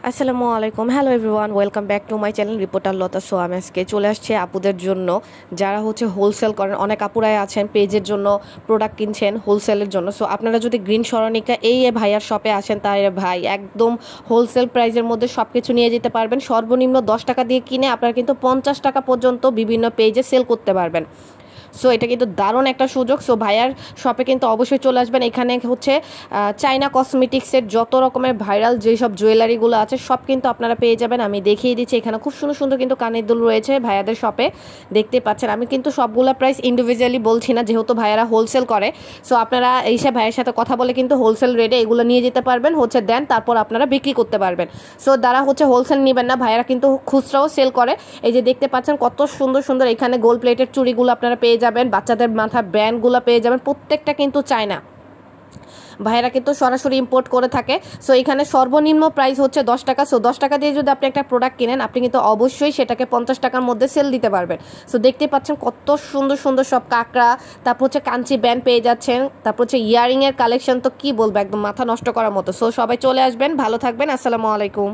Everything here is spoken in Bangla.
আসসালামু আলাইকুম, hello everyone, welcome back to my channel reporter Lata. So আমি আজকে চলে আসছে আপুদের জন্য যারা হোলসেল করেন। অনেক আপুরাই আছেন পেজের জন্য প্রোডাক্ট কিনছেন হোলসেলের জন্য। সো আপনারা যদি গ্রিন সরণিকা এই ভাইয়ার শপে আসেন তাহলে ভাই একদম হোলসেল প্রাইসের মধ্যে সব কিছু নিয়ে যেতে পারবেন। সর্বনিম্ন 10 টাকা দিয়ে কিনে আপনারা কিন্তু 50 টাকা পর্যন্ত বিভিন্ন পেজে সেল করতে পারবেন। সো এটা কিন্তু দারুণ একটা সুযোগ। সো ভাইয়ার শপে কিন্তু অবশ্যই চলে আসবেন। এখানে চাইনা কসমেটিক্সের যত রকমের ভাইরাল যেসব জুয়েলারিগুলো আছে সব কিন্তু আপনারা পেয়ে যাবেন। আমি দেখিয়ে দিচ্ছি, এখানে খুব সুন্দর সুন্দর কিন্তু কানের দুল রয়েছে ভাইয়াদের শপে, দেখতে পাচ্ছেন। আমি কিন্তু সবগুলো প্রাইস ইন্ডিভিজুয়ালি বলছি না, যেহেতু ভাইয়ারা হোলসেল করে। সো আপনারা এসে ভাইয়ের সাথে কথা বলে কিন্তু হোলসেল রেটে এগুলো নিয়ে যেতে পারবেন, দেন তারপর আপনারা বিক্রি করতে পারবেন। সো যারা হোলসেল নেবেন না, ভাইয়ারা কিন্তু খুচরাও সেল করে। এই যে দেখতে পাচ্ছেন কত সুন্দর সুন্দর এখানে গোল্ড প্লেটের চুড়িগুলো আপনারা পেয়ে যাবেন, বাচ্চাদের মাথার ব্যান্ডগুলো পেয়ে যাবেন, প্রত্যেকটা কিন্তু চায়না। ভাইয়েরা কিন্তু সরাসরি ইম্পোর্ট করে থাকে। সো এখানে সর্বনিম্ন প্রাইস হচ্ছে 10 টাকা। সো 10 টাকা দিয়ে যদি আপনি একটা প্রোডাক্ট কিনেন, আপনি কিন্তু অবশ্যই সেটাকে 50 টাকার মধ্যে সেল দিতে পারবেন। সো দেখতে পাচ্ছেন কত সুন্দর সুন্দর সব কাঁকড়া, তারপর কাঞ্চি ব্যান্ড পেয়ে যাচ্ছেন, তারপর ইয়ারিংয়ের কালেকশন তো কি বলবো, একদম মাথা নষ্ট করার মতো। সো সবাই চলে আসবেন, ভালো থাকবেন, আসসালামু আলাইকুম।